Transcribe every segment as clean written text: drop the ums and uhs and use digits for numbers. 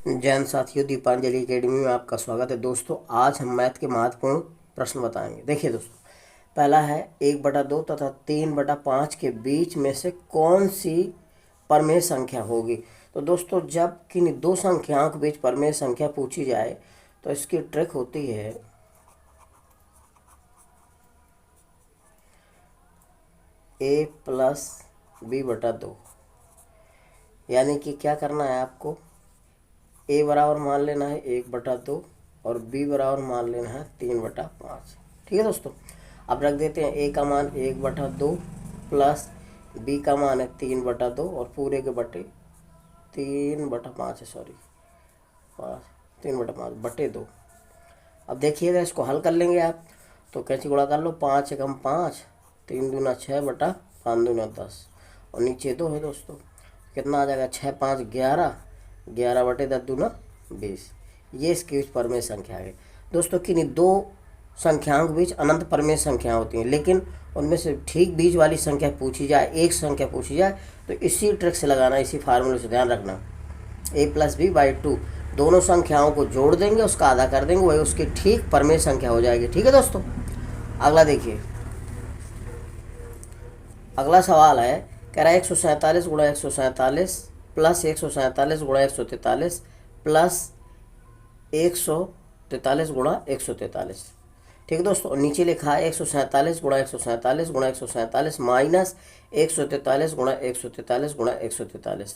जैन साथियों, दीपांजलि एकेडमी में आपका स्वागत है। दोस्तों, आज हम मैथ के महत्वपूर्ण प्रश्न बताएंगे। देखिए दोस्तों, पहला है 1/2 तथा 3/5 के बीच में से कौन सी परमेय संख्या होगी। तो दोस्तों, जब किन्हीं दो संख्याओं के बीच परमेय संख्या पूछी जाए तो इसकी ट्रिक होती है a+b/2। यानी कि क्या करना है आपको, ए बराबर मान लेना है 1/2 और बी बराबर मान लेना है 3/5। ठीक है दोस्तों, अब रख देते हैं ए का मान 1/2 प्लस बी का मान है 3/2 और पूरे के बटे 3/5 है, सॉरी 3/5 बटे 2। अब देखिएगा, इसको हल कर लेंगे आप तो कैसे गुणा कर लो, 5 एकम 5, 3 दूना 6 बटा 5 दूना 10 और नीचे 2 है दोस्तों। कितना आ जाएगा, 6 5 11, 11 बटे 10 दूना 20। ये इसके बीच परमेय संख्या है दोस्तों। किन्हीं दो संख्याओं के बीच अनंत परमेय संख्या होती हैं, लेकिन उनमें से ठीक बीच वाली संख्या पूछी जाए, एक संख्या पूछी जाए तो इसी ट्रिक से लगाना, इसी फार्मूले से ध्यान रखना। a+b/2 दोनों संख्याओं को जोड़ देंगे, उसका आधा कर देंगे, वही उसकी ठीक परमेय संख्या हो जाएगी। ठीक है दोस्तों, अगला देखिए। अगला सवाल है, कह रहा है 147 गुणा 147 प्लस 147 गुणा 143 प्लस 143 गुणा 143। ठीक है दोस्तों, और नीचे लिखा है 147 गुणा 147 गुणा 147 माइनस 143 गुणा 143 गुणा 143।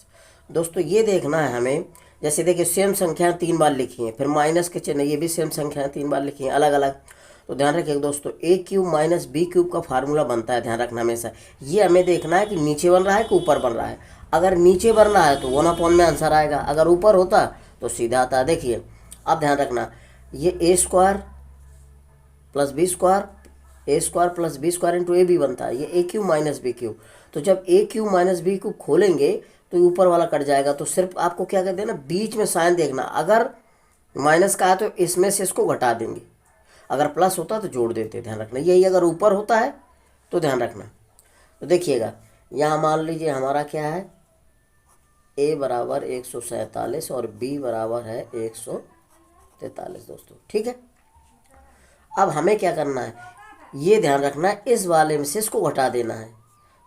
दोस्तों, ये देखना है हमें, जैसे देखिए सेम संख्याएं 3 बार लिखी हैं, फिर माइनस के चिन्ह, ये भी सेम संख्याएं 3 बार लिखी हैं अलग अलग। तो ध्यान रखिएगा दोस्तों, a³ माइनस b³ का फार्मूला बनता है, ध्यान रखना हमेशा। ये हमें देखना है कि नीचे बन रहा है कि ऊपर बन रहा है। अगर नीचे बन रहा है तो 1/, में आंसर आएगा, अगर ऊपर होता तो सीधा आता। देखिए, अब ध्यान रखना, ये a² plus b², a² plus b² into A B बनता है, ये a³ माइनस b³। तो जब a³ माइनस b³ खोलेंगे तो ऊपर वाला कट जाएगा। तो सिर्फ आपको क्या कर देना, बीच में साइन देखना, अगर माइनस का है तो इसमें से इसको घटा देंगे, अगर प्लस होता तो जोड़ देते। ध्यान रखना, यही अगर ऊपर होता है तो ध्यान रखना। तो देखिएगा, यहाँ मान लीजिए हमारा क्या है, a बराबर 147 और b बराबर है 143 दोस्तों। ठीक है, अब हमें क्या करना है, ये ध्यान रखना है, इस वाले में से इसको घटा देना है।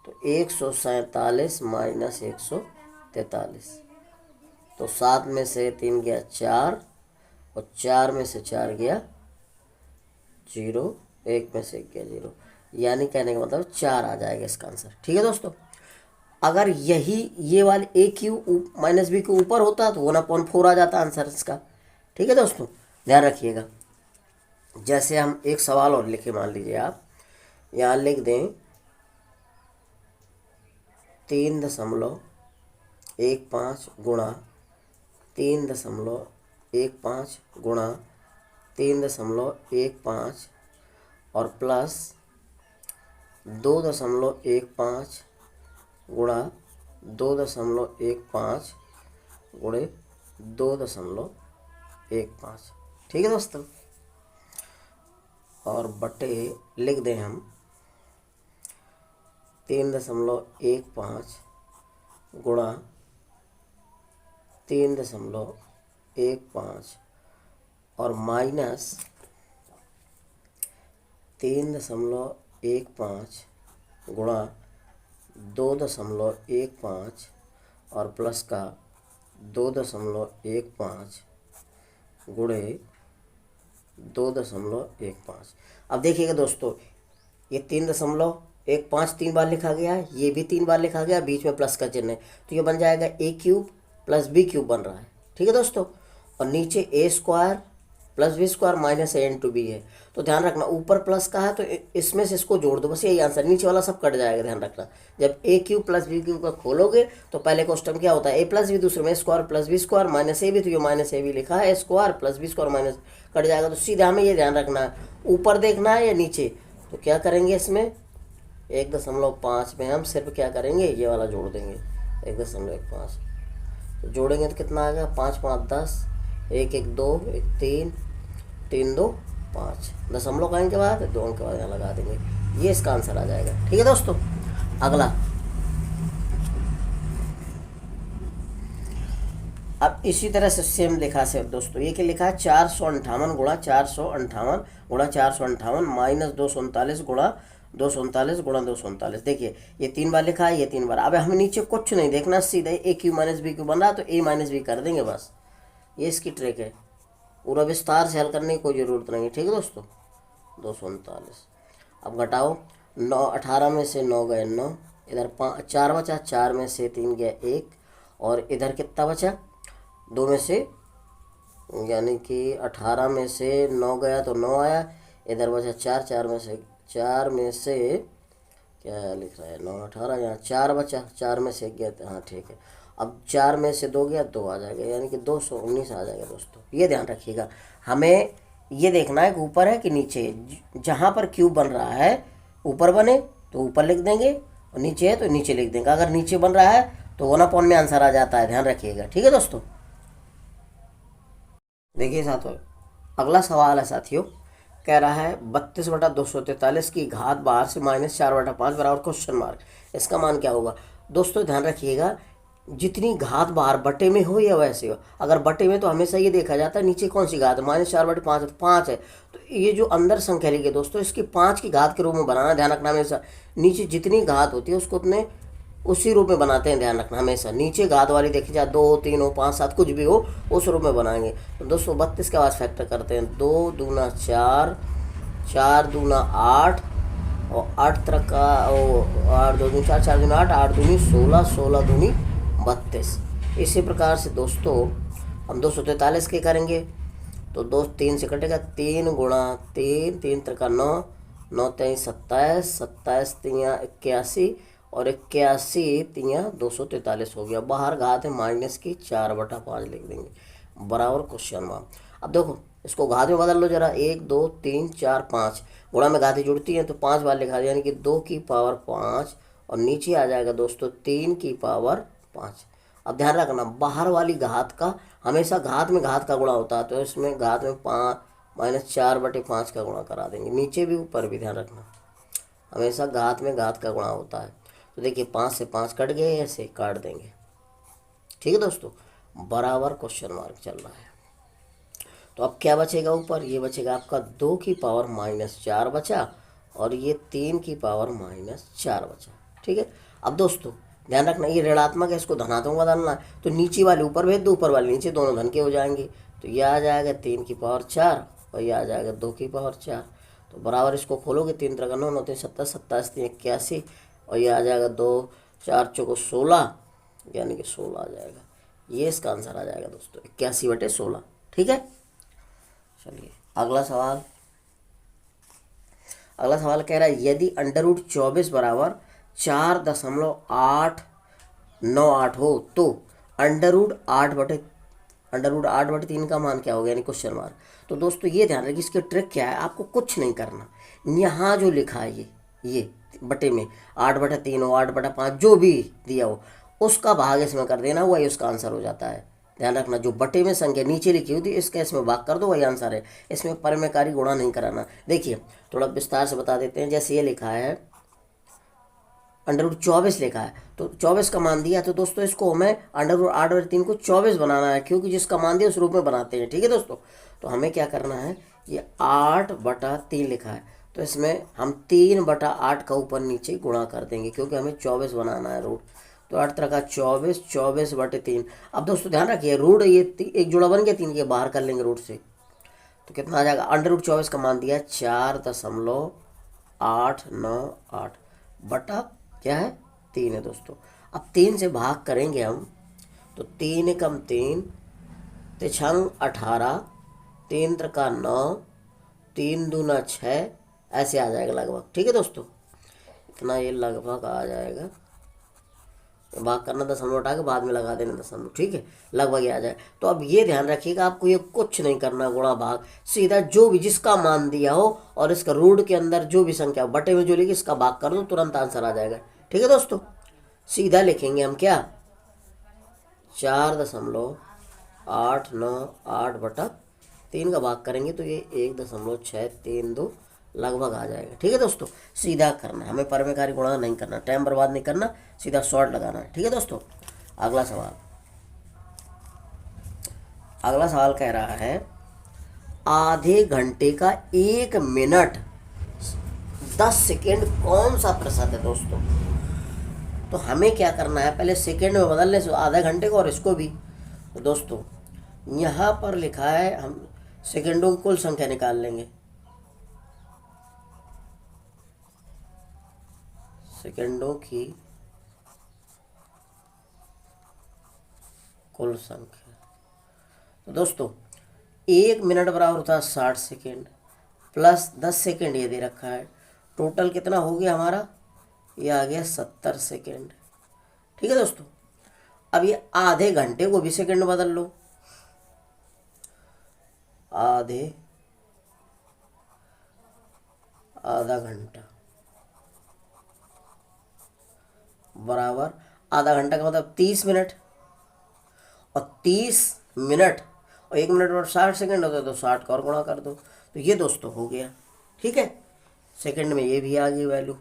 तो 147 माइनस 143, तो 7 में से 3 गया 4 और 4 में से 4 गया 0, 1 में से 1 गया 0, यानी कहने का मतलब 4 आ जाएगा इसका आंसर। ठीक है दोस्तों, अगर यही ये वाले a³ माइनस b के ऊपर होता तो 1/4 आ जाता आंसर इसका। ठीक है दोस्तों, ध्यान रखिएगा। जैसे हम एक सवाल और लिखे, मान लीजिए आप यहाँ लिख दें 3.15 गुणा 3.15 गुणा 3.15 और प्लस 2.15 गुणा 2.15 गुणे 2.15। ठीक है दोस्तों, और बटे लिख दें हम 3.15 गुणा 3.15 और माइनस 3.15 गुणा 2.15 और प्लस का 2.15 गुणे 2.15। अब देखिएगा दोस्तों, ये 3.15 3 बार लिखा गया है, ये भी 3 बार लिखा गया, बीच में प्लस का चिन्ह है, तो ये बन जाएगा a³ प्लस b³ बन रहा है। ठीक है दोस्तों, और नीचे a² plus b² minus a into b है। तो ध्यान रखना, ऊपर प्लस का है तो इसमें से इसको जोड़ दो, बस यही आंसर, नीचे वाला सब कट जाएगा। ध्यान रखना, जब a³ प्लस b³ का खोलोगे तो पहले क्वेश्चन क्या होता है, a प्लस b, दूसरे में a² plus b² minus a b, तो ये माइनस a b लिखा है, a² plus b² minus cut जाएगा। तो सीधा हमें ये ध्यान रखना है, ऊपर देखना है या नीचे। तो क्या करेंगे, इसमें 1.5 में हम सिर्फ क्या करेंगे, ये वाला जोड़ देंगे 1.15। तो जोड़ेंगे तो कितना आ गया, 5 5 10, 1 1 2 1 3 3 2 5, दशमलव का अंक के बाद 2 अंक के बाद यहाँ लगा देंगे, ये इसका आंसर आ जाएगा। ठीक है दोस्तों, अगला अब इसी तरह से सेम लिखा से दोस्तों, ये क्या लिखा है 458 गुणा 458 गुणा 458 माइनस 239 गुणा 239 गुणा 239। देखिए ये 3 बार लिखा है, ये 3 बार। अब हमें नीचे कुछ नहीं देखना, सीधे ए क्यू माइनस बी क्यू बन रहा है तो ए माइनस बी कर देंगे बस। ये इसकी ट्रिक है, पूरा विस्तार से हल करने की कोई ज़रूरत नहीं है। ठीक है दोस्तों, 239। अब घटाओ, 9 18 में से 9 गए 9, इधर 4 बचा, 4 में से 3 गया 1, और इधर कितना बचा 2 में से, यानी कि 18 में से 9 गया तो 9 आया, इधर बचा 4, 4 में से क्या लिख रहा है 9 18, यहाँ 4 बचा, 4 में से 1 गया, हाँ ठीक है। अब 4 में से 2 गया 2 आ जाएगा, यानी कि 219 आ जाएगा दोस्तों। ये ध्यान रखिएगा, हमें ये देखना है कि ऊपर है कि नीचे। जहाँ पर क्यूब बन रहा है ऊपर बने तो ऊपर लिख देंगे, और नीचे है तो नीचे लिख देंगे। अगर नीचे बन रहा है तो 1/, में आंसर आ जाता है, ध्यान रखिएगा। ठीक है दोस्तों, देखिए साथियों, अगला सवाल है साथियों, कह रहा है 32/243 की घात बाहर से -4/5 बराबर क्वेश्चन मार्क, इसका मान क्या होगा। दोस्तों ध्यान रखिएगा, जितनी घात बाहर बटे में हो या वैसे हो, अगर बटे में तो हमेशा ये देखा जाता है नीचे कौन सी घात है, -4/5 है तो 5 है, तो ये जो अंदर संख्या लिखी है दोस्तों, इसकी 5 की घात के रूप में बनाना, ध्यान रखना हमेशा। नीचे जितनी घात होती है उसको उतने उसी रूप में बनाते हैं, ध्यान रखना हमेशा। नीचे घात वाली देखी जाए 2 3 हो 5 7 कुछ भी हो, उस रूप में बनाएंगे। तो दोस्तों 32 के बाद फैक्टर करते हैं, 2 दूना 4, 4 दूना 8, और 8 तरह का 8 2 दूनी 4, 4 दूनी 8, 8 दूनी 16, 16 दूनी 32। इसी प्रकार से दोस्तों हम 243 के करेंगे, तो 2 3 से कटेगा, 3 गुणा 3, 3 तरह का 9, 9 3 27, 27 3 81, और 81 3 243 हो गया। बाहर घात है माइनस की 4/5 लिख देंगे, बराबर क्वेश्चन मार्क। अब देखो इसको घात में बदल लो जरा, 1 2 3 4 5, गुणा में घातें जुड़ती हैं तो 5 बार लिखा दिया, यानी कि 2 की पावर 5, और नीचे आ जाएगा दोस्तों 3 की पावर 5। अब ध्यान रखना, बाहर वाली घात का हमेशा घात में घात का गुणा होता है, तो इसमें घात में 5 -4/5 का गुणा करा देंगे। नीचे भी ऊपर भी ध्यान रखना, हमेशा घात में घात का गुणा होता है। तो देखिए 5 से 5 कट गए, ऐसे काट देंगे। ठीक है दोस्तों, बराबर क्वेश्चन मार्क चल रहा है। तो अब क्या बचेगा ऊपर, ये बचेगा आपका 2 की पावर -4 बचा, और ये 3 की पावर -4 बचा। ठीक है, अब दोस्तों ध्यान रखना, ये ऋणात्मक है, इसको धनात्मक बदलना है, तो नीचे वाले ऊपर भेज दो, ऊपर वाले नीचे, दोनों धन के हो जाएंगे। तो ये आ जाएगा 3 की पावर 4, और ये आ जाएगा 2 की पावर 4। तो बराबर इसको खोलोगे, 3 तरह का 9, 9 3 27, 27 3 81, और ये आ जाएगा 2 4 चौको 16, यानी कि 16 आ जाएगा। ये इसका आंसर आ जाएगा दोस्तों 81/16। ठीक है, चलिए अगला सवाल। अगला सवाल कह रहा है यदि √24 बराबर 4.898 हो तो √8/3 का मान क्या होगा, यानी क्वेश्चन मार्क। तो दोस्तों ये ध्यान रखिए, इसकी ट्रिक क्या है, आपको कुछ नहीं करना। यहाँ जो लिखा है ये बटे में 8/3 हो 8/5 जो भी दिया हो उसका भाग इसमें कर देना, वही उसका आंसर हो जाता है। ध्यान रखना, जो बटे में संख्या नीचे लिखी होती है इसका इसमें भाग कर दो, वही आंसर है। इसमें परमेकारी गुणा नहीं कराना। देखिए थोड़ा विस्तार से बता देते हैं। जैसे ये लिखा है √24 लिखा है, तो 24 का मान दिया, तो दोस्तों इसको हमें √8/3 को 24 बनाना है, क्योंकि जिसका मान दिया उस रूप में बनाते हैं। ठीक है दोस्तों, तो हमें क्या करना है, ये 8/3 लिखा है, तो इसमें हम 3/8 का ऊपर नीचे गुणा कर देंगे, क्योंकि हमें 24 बनाना है रूट। तो 8 तरह का 24, 24/3। अब दोस्तों ध्यान रखिए, रूट ये एक जुड़ा बन गया, 3 के बाहर कर लेंगे रूट से, तो कितना आ जाएगा, √24 का मान दिया 4.898 बटा क्या है 3 है दोस्तों। अब 3 से भाग करेंगे हम, तो 3 कम 3 3 18, 3 का 9, 3 दूना 6, ऐसे आ जाएगा लगभग। ठीक है दोस्तों, इतना ये लगभग आ जाएगा। भाग करना दशमलव हटा के बाद में लगा देना दशमलव। ठीक है, लगभग ये आ जाए। तो अब ये ध्यान रखिएगा, आपको ये कुछ नहीं करना, गुणा भाग सीधा जो भी जिसका मान दिया हो और इसका रूट के अंदर जो भी संख्या बटे में जो लिखी इसका भाग कर दो, तुरंत आंसर आ जाएगा। ठीक है दोस्तों, सीधा लिखेंगे हम क्या 4.898/3 का भाग करेंगे तो ये 1.632 लगभग आ जाएगा। ठीक है दोस्तों, सीधा करना है, हमें परमेकारी गुणा नहीं करना, टाइम बर्बाद नहीं करना, सीधा शॉर्ट लगाना है। ठीक है दोस्तों, अगला सवाल। अगला सवाल कह रहा है आधे घंटे का 1 मिनट 10 सेकेंड कौन सा प्रतिशत है दोस्तों। तो हमें क्या करना है, पहले सेकेंड में बदलने से आधे घंटे को और इसको भी। तो दोस्तों यहाँ पर लिखा है, हम सेकेंडों की कुल संख्या निकाल लेंगे। सेकेंडों की कुल संख्या। तो दोस्तों 1 मिनट बराबर होता है 60 सेकेंड प्लस 10 सेकेंड ये दे रखा है। टोटल कितना हो गया हमारा, ये आ गया 70 सेकेंड। ठीक है दोस्तों, अब ये आधे घंटे को भी सेकेंड में बदल लो। आधा घंटा बराबर, आधा घंटा का मतलब 30 मिनट, और 30 मिनट और 1 मिनट और 60 सेकेंड होता है, तो 60 का और गुणा कर दो। तो ये दोस्तों हो गया। ठीक है, सेकंड में ये भी आ गई वैल्यू,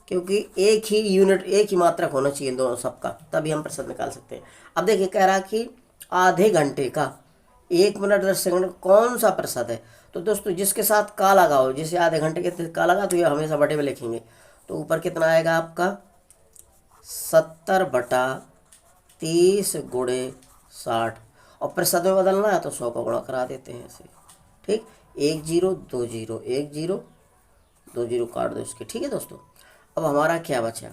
क्योंकि एक ही यूनिट, एक ही मात्रक होना चाहिए दोनों सबका, तभी हम प्रतिशत निकाल सकते हैं। अब देखिए कह रहा कि आधे घंटे का 1 मिनट 10 सेकेंड कौन सा प्रतिशत है। तो दोस्तों जिसके साथ का लगा हो, जैसे आधे घंटे के का लगा तो ये हमेशा बटे में लिखेंगे। तो ऊपर कितना आएगा आपका 70/30 गुणे 60, और प्रतिशत में बदलना है तो 100 का गुणा करा देते हैं ऐसे। ठीक, 1 0 2 0 1 0 2 0 काट दो इसके। ठीक है दोस्तों, अब हमारा क्या बचा,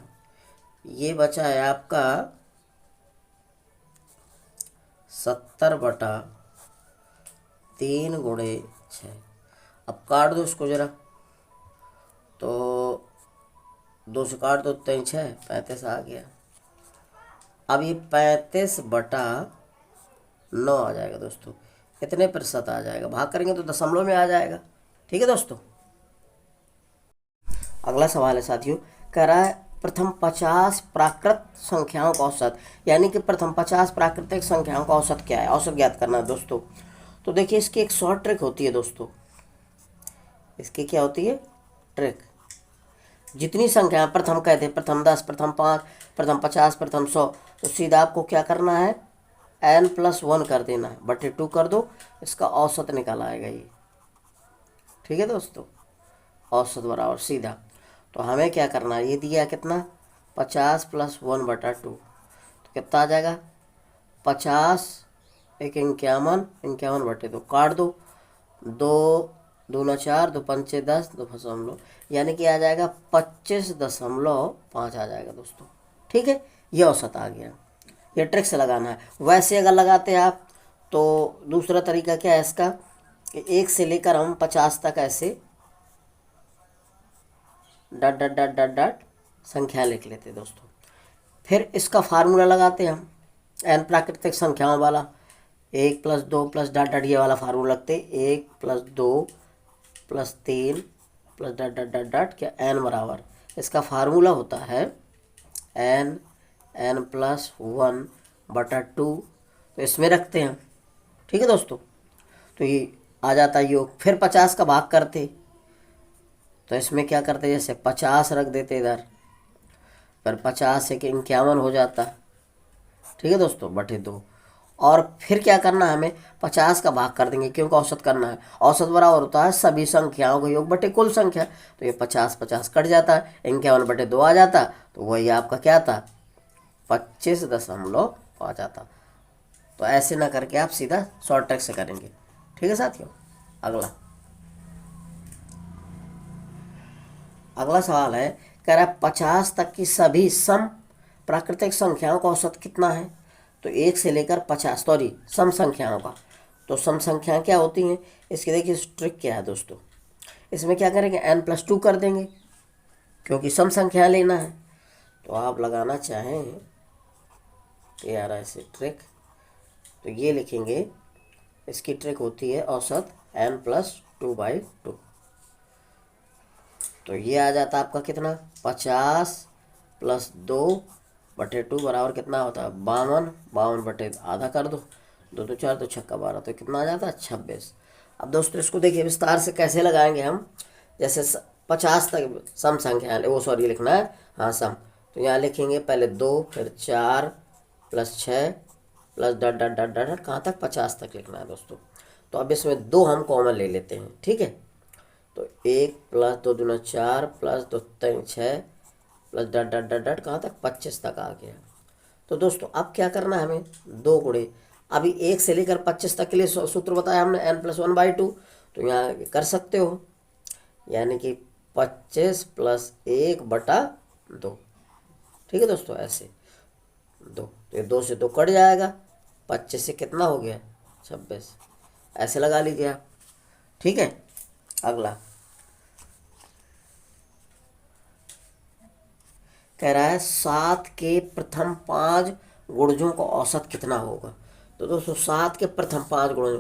ये बचा है आपका 70/3 गुणे 6। अब काट दो इसको जरा, तो 2 से काट दो 3 6 35 आ गया। अब ये 35/9 आ जाएगा दोस्तों, कितने प्रतिशत आ जाएगा, भाग करेंगे तो दशमलव में आ जाएगा। ठीक है दोस्तों, अगला सवाल है साथियों, कह रहा है प्रथम 50 प्राकृत संख्याओं का औसत, यानी कि प्रथम 50 प्राकृतिक संख्याओं का औसत क्या है, औसत ज्ञात करना है दोस्तों। तो देखिए इसकी एक शॉर्ट ट्रिक होती है दोस्तों, इसकी क्या होती है ट्रिक। जितनी संख्या प्रथम कहते हैं, प्रथम 10, प्रथम 5, प्रथम 50, प्रथम 100, तो सीधा आपको क्या करना है n+1 कर देना है, बटे 2 कर दो, इसका औसत निकल आएगा ये। ठीक है दोस्तों, औसत बराबर सीधा। तो हमें क्या करना है, ये दिया कितना 50 + 1/2, तो कितना आ जाएगा 50 1 51 51/2, काट दो, 2 2 4 2 5 10 2 यानी कि आ जाएगा 25.5 आ जाएगा दोस्तों। ठीक है, ये औसत आ गया, ये ट्रिक से लगाना है। वैसे अगर लगाते हैं आप तो दूसरा तरीका क्या है इसका, कि 1 से लेकर हम 50 तक ऐसे dot dot dot dot dot संख्या लिख लेते हैं दोस्तों। फिर इसका फार्मूला लगाते हैं हम n प्राकृतिक संख्याओं वाला, 1 + 2 + डॉट डॉट ये वाला फार्मूला लगते, 1 + 2 + 3 + डॉट डॉट डॉट डॉट क्या n बराबर, इसका फार्मूला होता है n+1/2, तो इसमें रखते हैं। ठीक है दोस्तों, तो ये आ जाता है योग। फिर 50 का भाग करते, तो इसमें क्या करते, जैसे 50 रख देते इधर, फिर 50 से 51 हो जाता। ठीक है दोस्तों, बटे 2, और फिर क्या करना है, हमें 50 का भाग कर देंगे क्योंकि औसत करना है। औसत बराबर होता है सभी संख्याओं का योग बटे कुल संख्या, तो ये 50 50 कट जाता है, 51/2 आ जाता, तो वही आपका क्या था 25.5 आता। तो ऐसे ना करके आप सीधा शॉर्ट ट्रिक से करेंगे। ठीक है साथियों, अगला सवाल है, कह रहा है 50 तक की सभी सम प्राकृतिक संख्याओं का औसत कितना है। तो 1 से लेकर 50, सॉरी सम संख्याओं का। तो सम संख्याएं क्या होती हैं, इसकी देखिए ट्रिक क्या है दोस्तों। इसमें क्या करेंगे n+2 कर देंगे, क्योंकि सम संख्या लेना है। तो आप लगाना चाहें ये आ रहा है ऐसे ट्रिक, तो ये लिखेंगे, इसकी ट्रिक होती है औसत n+2/2। तो ये आ जाता आपका कितना 50 + 2/2 बराबर कितना होता है 52, 52/आधा कर दो, 2 2 4 2 6 12, तो कितना आ जाता है 26। अब दोस्तों इसको देखिए विस्तार से कैसे लगाएंगे हम, जैसे 50 तक सम संख्या, वो सॉरी लिखना है हाँ सम, तो यहाँ लिखेंगे पहले 2, फिर 4 + 6 plus dot dot dot dot dot कहाँ तक, 50 तक लिखना है दोस्तों। तो अब इसमें 2 हम कॉमन ले लेते हैं, ठीक है। तो 1 प्लस 2 दूना 4 plus 2 3 6 plus dot dot dot dot कहाँ तक, 25 तक आ गया। तो दोस्तों अब क्या करना है हमें, 2 गुणे, अभी 1 से लेकर 25 तक के लिए सूत्र बताया हमने n+1/2, तो यहाँ कर सकते हो, यानी कि 25 प्लस 1/2, ठीक है दोस्तों, ऐसे 2, तो ये 2 से 2 कट जाएगा, 25 से कितना हो गया, 26, ऐसे लगा लीजिए आप, ठीक है। अगला कह रहा है 7 के प्रथम 5 गुणजों का औसत कितना होगा। तो दोस्तों 7 के प्रथम 5 गुणजों,